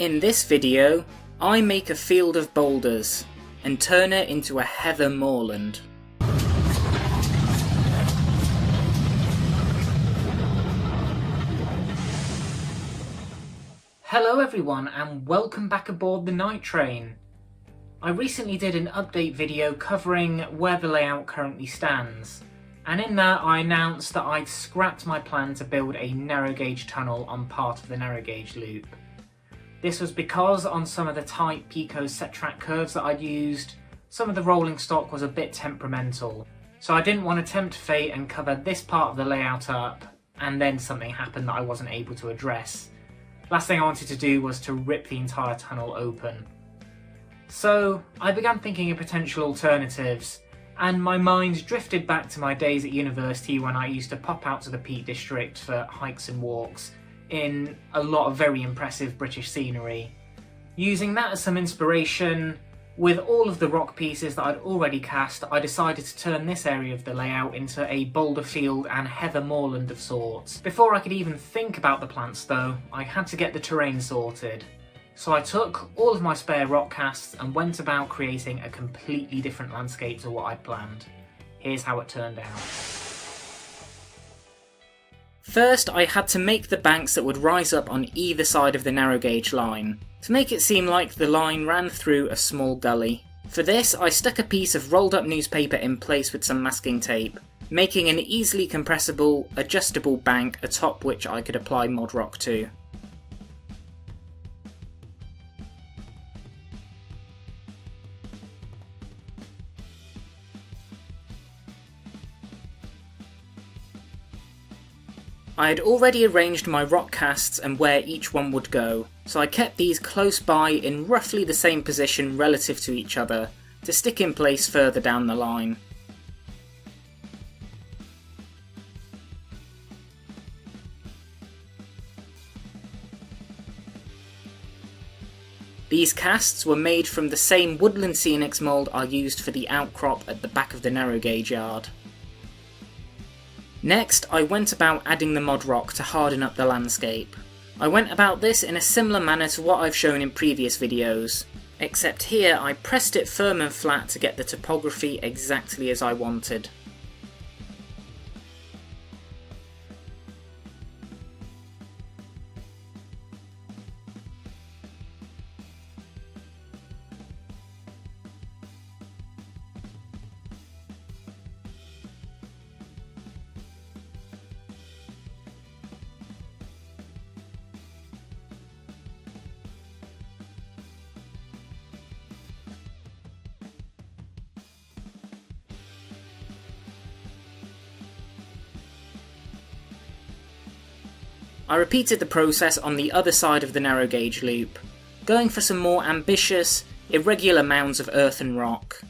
In this video, I make a field of boulders and turn it into a heather moorland. Hello everyone and welcome back aboard the night train. I recently did an update video covering where the layout currently stands, and in that I announced that I'd scrapped my plan to build a narrow gauge tunnel on part of the narrow gauge loop. This was because on some of the tight Pico set track curves that I'd used, some of the rolling stock was a bit temperamental. So I didn't want to tempt fate and cover this part of the layout up, and then something happened that I wasn't able to address. Last thing I wanted to do was to rip the entire tunnel open. So I began thinking of potential alternatives, and my mind drifted back to my days at university when I used to pop out to the Peak District for hikes and walks in a lot of very impressive British scenery. Using that as some inspiration, with all of the rock pieces that I'd already cast, I decided to turn this area of the layout into a boulder field and heather moorland of sorts. Before I could even think about the plants though, I had to get the terrain sorted. So I took all of my spare rock casts and went about creating a completely different landscape to what I'd planned. Here's how it turned out. First, I had to make the banks that would rise up on either side of the narrow gauge line, to make it seem like the line ran through a small gully. For this, I stuck a piece of rolled up newspaper in place with some masking tape, making an easily compressible, adjustable bank atop which I could apply mod rock to. I had already arranged my rock casts and where each one would go, so I kept these close by in roughly the same position relative to each other, to stick in place further down the line. These casts were made from the same Woodland Scenics mould I used for the outcrop at the back of the narrow gauge yard. Next, I went about adding the mod rock to harden up the landscape. I went about this in a similar manner to what I've shown in previous videos, except here I pressed it firm and flat to get the topography exactly as I wanted. I repeated the process on the other side of the narrow gauge loop, going for some more ambitious, irregular mounds of earth and rock.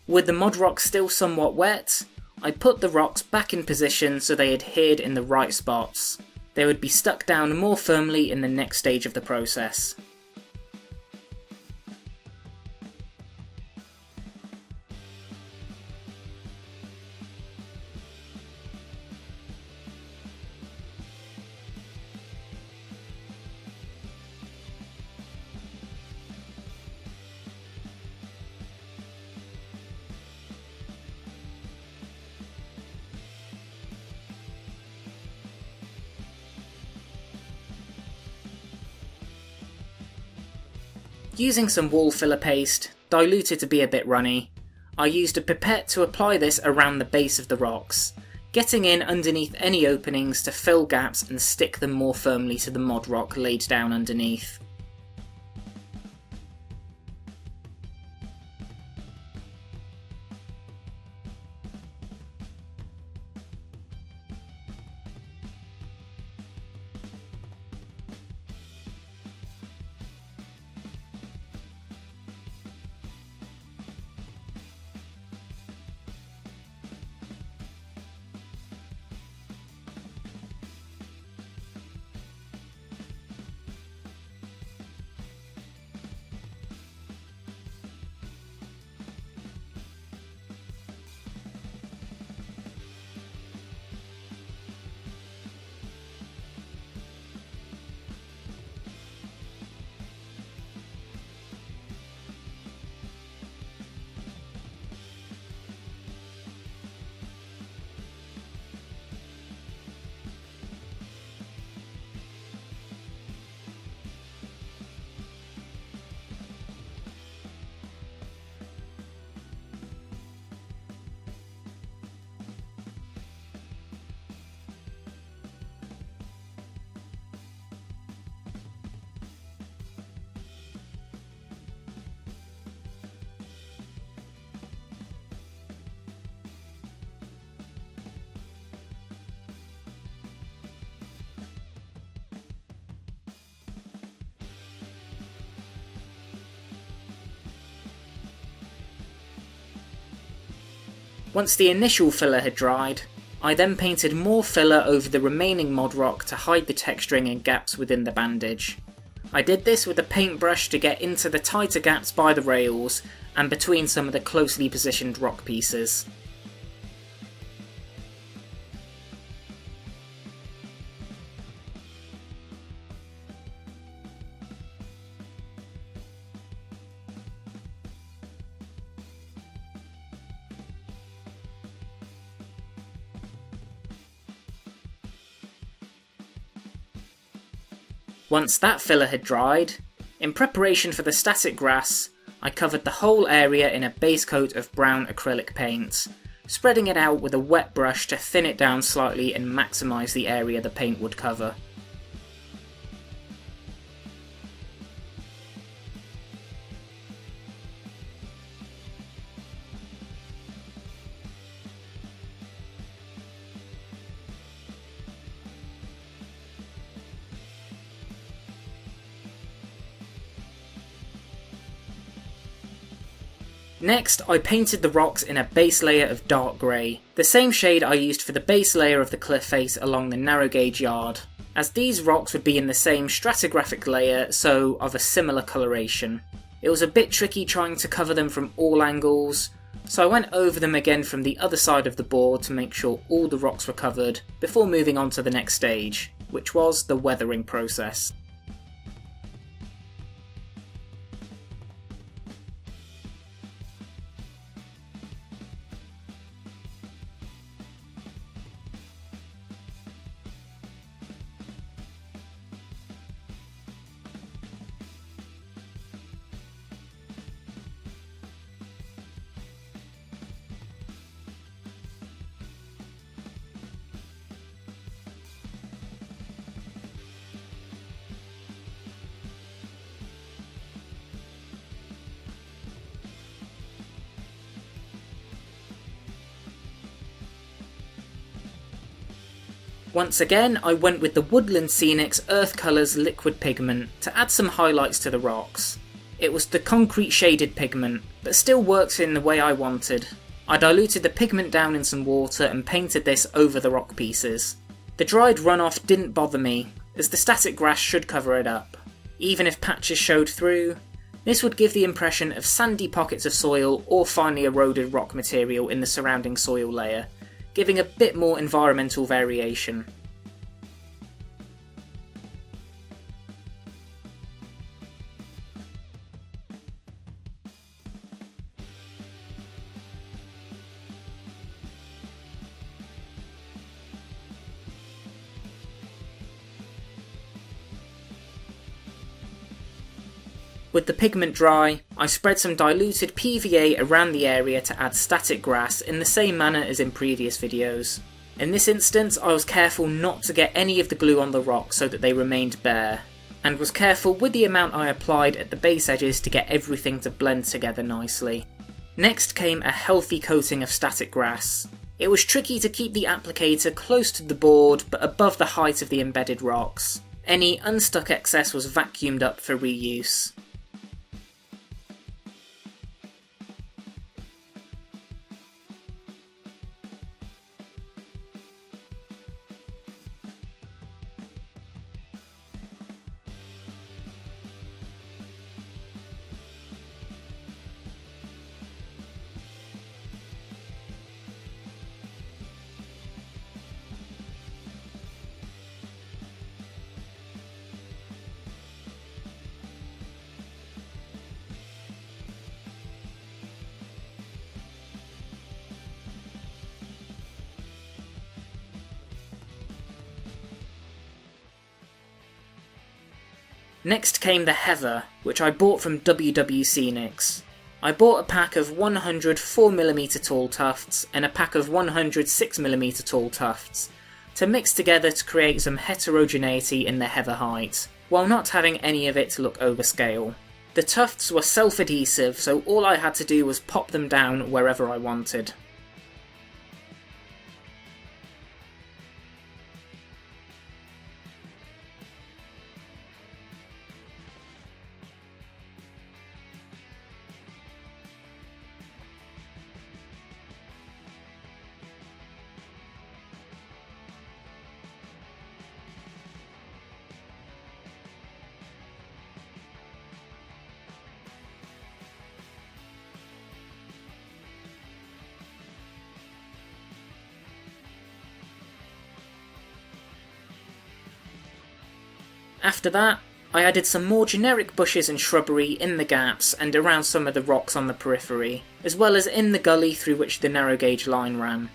With the mod rock still somewhat wet, I put the rocks back in position so they adhered in the right spots. They would be stuck down more firmly in the next stage of the process. Using some wall filler paste, diluted to be a bit runny, I used a pipette to apply this around the base of the rocks, getting in underneath any openings to fill gaps and stick them more firmly to the mod rock laid down underneath. Once the initial filler had dried, I then painted more filler over the remaining mod rock to hide the texturing and gaps within the bandage. I did this with a paintbrush to get into the tighter gaps by the rails and between some of the closely positioned rock pieces. Once that filler had dried, in preparation for the static grass, I covered the whole area in a base coat of brown acrylic paint, spreading it out with a wet brush to thin it down slightly and maximise the area the paint would cover. Next, I painted the rocks in a base layer of dark grey, the same shade I used for the base layer of the cliff face along the narrow gauge yard, as these rocks would be in the same stratigraphic layer, so of a similar coloration. It was a bit tricky trying to cover them from all angles, so I went over them again from the other side of the board to make sure all the rocks were covered before moving on to the next stage, which was the weathering process. Once again, I went with the Woodland Scenics Earth Colours liquid pigment to add some highlights to the rocks. It was the concrete shaded pigment, but still works in the way I wanted. I diluted the pigment down in some water and painted this over the rock pieces. The dried runoff didn't bother me, as the static grass should cover it up. Even if patches showed through, this would give the impression of sandy pockets of soil or finely eroded rock material in the surrounding soil layer, giving a bit more environmental variation. With the pigment dry, I spread some diluted PVA around the area to add static grass in the same manner as in previous videos. In this instance, I was careful not to get any of the glue on the rock so that they remained bare, and was careful with the amount I applied at the base edges to get everything to blend together nicely. Next came a healthy coating of static grass. It was tricky to keep the applicator close to the board but above the height of the embedded rocks. Any unstuck excess was vacuumed up for reuse. Next came the heather, which I bought from WW Scenics. I bought a pack of 100 4mm tall tufts and a pack of 100 6mm tall tufts to mix together to create some heterogeneity in the heather height, while not having any of it look overscale. The tufts were self-adhesive, so all I had to do was pop them down wherever I wanted. After that, I added some more generic bushes and shrubbery in the gaps and around some of the rocks on the periphery, as well as in the gully through which the narrow gauge line ran.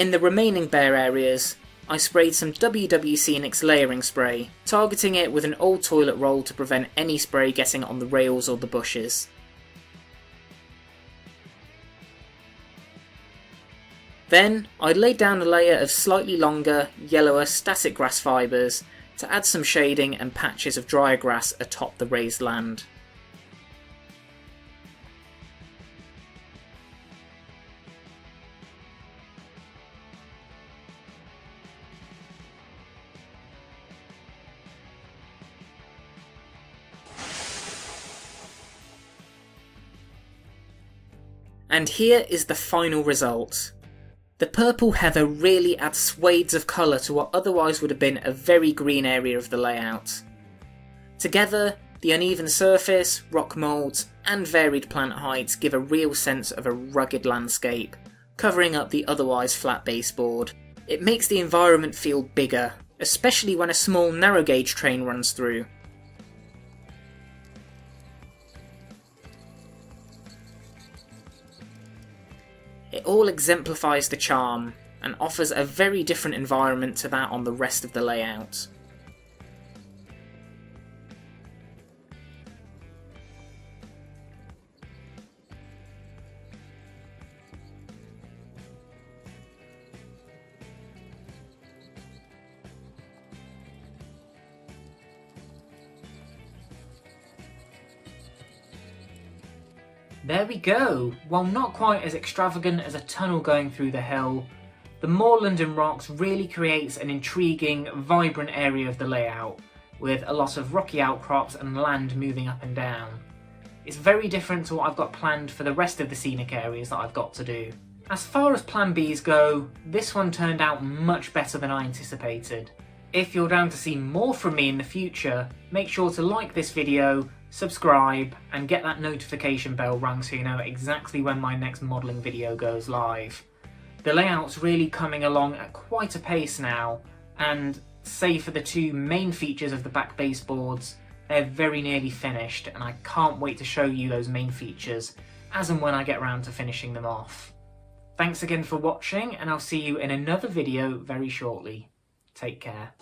In the remaining bare areas, I sprayed some WW Scenics layering spray, targeting it with an old toilet roll to prevent any spray getting on the rails or the bushes. Then, I laid down a layer of slightly longer, yellower static grass fibres to add some shading and patches of drier grass atop the raised land. And here is the final result. The purple heather really adds swathes of colour to what otherwise would have been a very green area of the layout. Together, the uneven surface, rock moulds, and varied plant heights give a real sense of a rugged landscape, covering up the otherwise flat baseboard. It makes the environment feel bigger, especially when a small narrow gauge train runs through. It all exemplifies the charm, and offers a very different environment to that on the rest of the layout. There we go! While not quite as extravagant as a tunnel going through the hill, the moorland and rocks really creates an intriguing, vibrant area of the layout, with a lot of rocky outcrops and land moving up and down. It's very different to what I've got planned for the rest of the scenic areas that I've got to do. As far as plan Bs go, this one turned out much better than I anticipated. If you're down to see more from me in the future, make sure to like this video, subscribe, and get that notification bell rung so you know exactly when my next modelling video goes live. The layout's really coming along at quite a pace now, and save for the two main features of the back baseboards, they're very nearly finished, and I can't wait to show you those main features as and when I get around to finishing them off. Thanks again for watching, and I'll see you in another video very shortly. Take care.